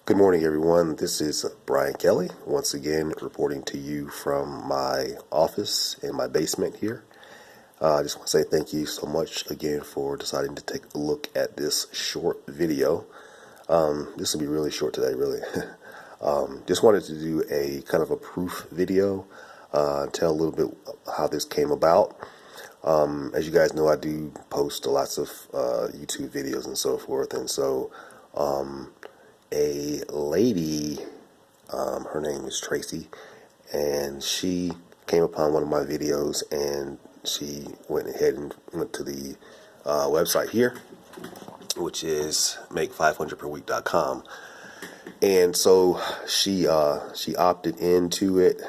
Good morning, everyone. This is Brian Kelly, once again reporting to you from my office in my basement here. I just want to say thank you so much again for deciding to take a look at this short video. This will be really short today, really. Just wanted to do a kind of a proof video, tell a little bit how this came about. As you guys know, I do post lots of YouTube videos and so forth, and so a lady, her name is Tracy, and she came upon one of my videos, and she went ahead and went to the website here, which is make500perweek.com. And so she opted into it,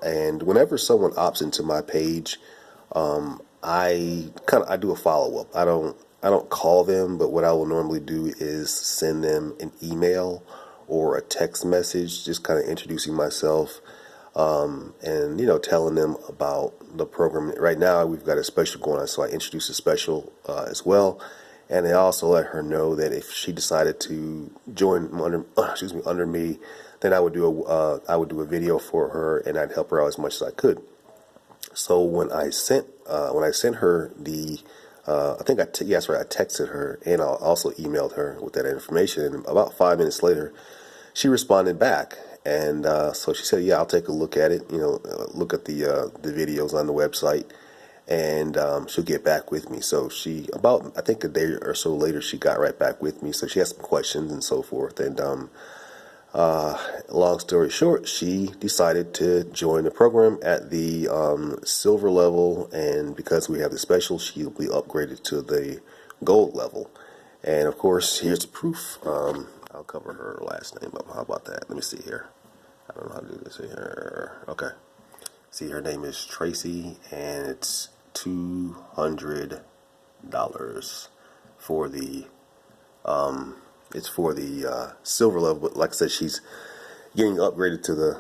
and whenever someone opts into my page, I do a follow-up. I don't call them, but what I will normally do is send them an email or a text message, just kind of introducing myself, and telling them about the program. Right now, we've got a special going on, so I introduce a special as well, and I also let her know that if she decided to join under me, then I would do a video for her, and I'd help her out as much as I could. So when I sent her the I texted her, and I also emailed her with that information. And about 5 minutes later, she responded back, and so she said, "Yeah, I'll take a look at it. Look at the videos on the website, and she'll get back with me." So I think a day or so later, she got right back with me. So she had some questions and so forth, and long story short, she decided to join the program at the silver level, and because we have the special, she'll be upgraded to the gold level. And of course, here's the proof. I'll cover her last name up. How about that? Let me see here. I don't know how to do this here. Okay. See, her name is Tracy, and it's $200 for the silver level, but like I said, she's getting upgraded to the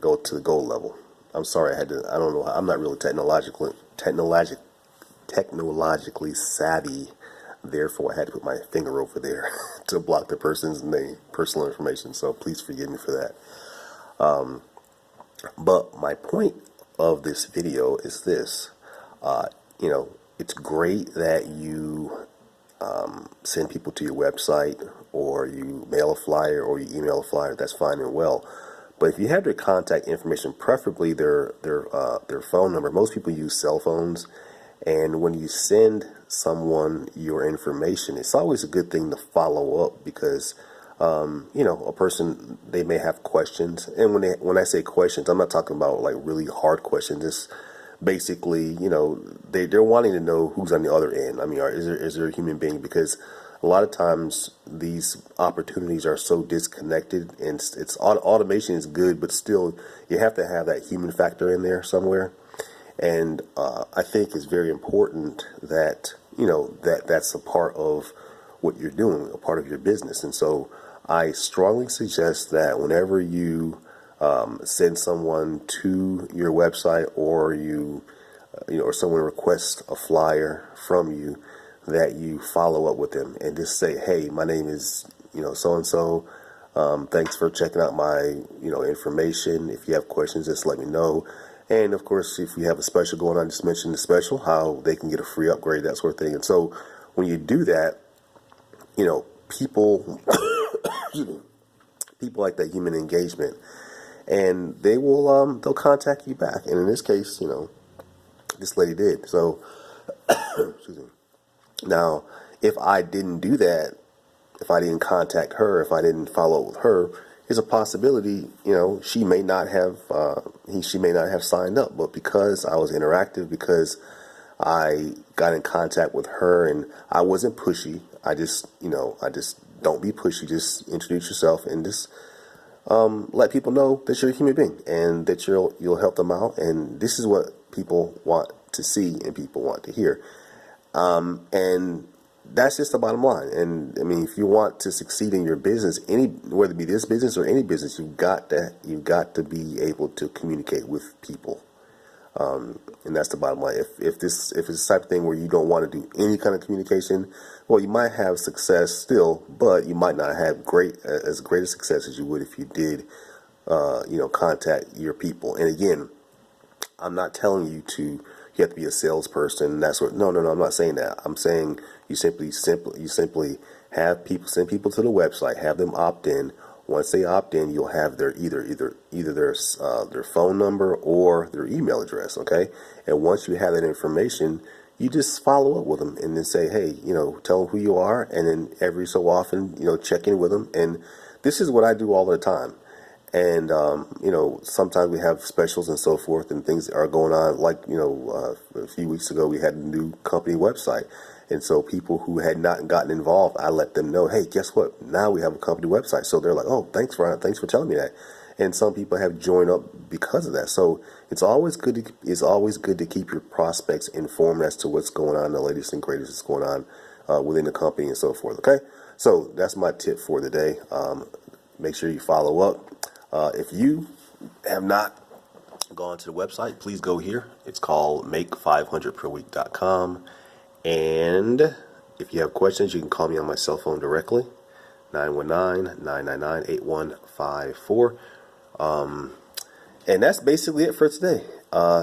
gold level. I'm sorry, I don't know. I'm not really technologically savvy. Therefore, I had to put my finger over there to block the person's name, personal information. So please forgive me for that. But my point of this video is this. It's great that you send people to your website, or you mail a flyer, or you email a flyer. That's fine and well. But if you have their contact information, preferably their phone number. Most people use cell phones, and when you send someone your information, it's always a good thing to follow up, because a person, they may have questions. And when I say questions, I'm not talking about like really hard questions. It's basically, they're wanting to know who's on the other end. I mean, is there a human being? Because a lot of times these opportunities are so disconnected, and automation is good, but still you have to have that human factor in there somewhere. And I think it's very important that that's a part of what you're doing, a part of your business. And so I strongly suggest that whenever you send someone to your website, or or someone requests a flyer from you, that you follow up with them and just say, "Hey, my name is so and so. Thanks for checking out my information. If you have questions, just let me know. And of course, if you have a special going on, just mention the special, how they can get a free upgrade, that sort of thing." And so when you do that, people people like that human engagement, and they'll contact you back. And in this case, this lady did. So excuse me. Now, if I didn't do that, if I didn't contact her, if I didn't follow up with her, there's a possibility, she may not have signed up. But because I was interactive, because I got in contact with her, and I wasn't pushy, I just don't be pushy. Just introduce yourself, and just let people know that you're a human being, and that you'll help them out. And this is what people want to see and people want to hear. And that's just the bottom line. And I mean, if you want to succeed in your business, whether it be this business or any business, you've got to be able to communicate with people. And that's the bottom line. If it's the type of thing where you don't want to do any kind of communication, well, you might have success still, but you might not have as great a success as you would if you did, contact your people. And again, I'm not telling you you have to be a salesperson. That's what. No, no, no. I'm not saying that. I'm saying you simply have people send people to the website, have them opt in. Once they opt in, you'll have their either their phone number or their email address. Okay, and once you have that information, you just follow up with them and then say, hey, tell them who you are, and then every so often, check in with them. And this is what I do all the time. And, sometimes we have specials and so forth and things that are going on. Like, a few weeks ago, we had a new company website. And so people who had not gotten involved, I let them know, hey, guess what? Now we have a company website. So they're like, oh, thanks for telling me that. And some people have joined up because of that. So it's always good to keep your prospects informed as to what's going on, the latest and greatest that's going on within the company and so forth. Okay. So that's my tip for the day. Make sure you follow up. If you have not gone to the website, please go here. It's called make500perweek.com. And if you have questions, you can call me on my cell phone directly, 919-999-8154. And that's basically it for today.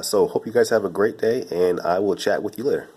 So hope you guys have a great day, and I will chat with you later.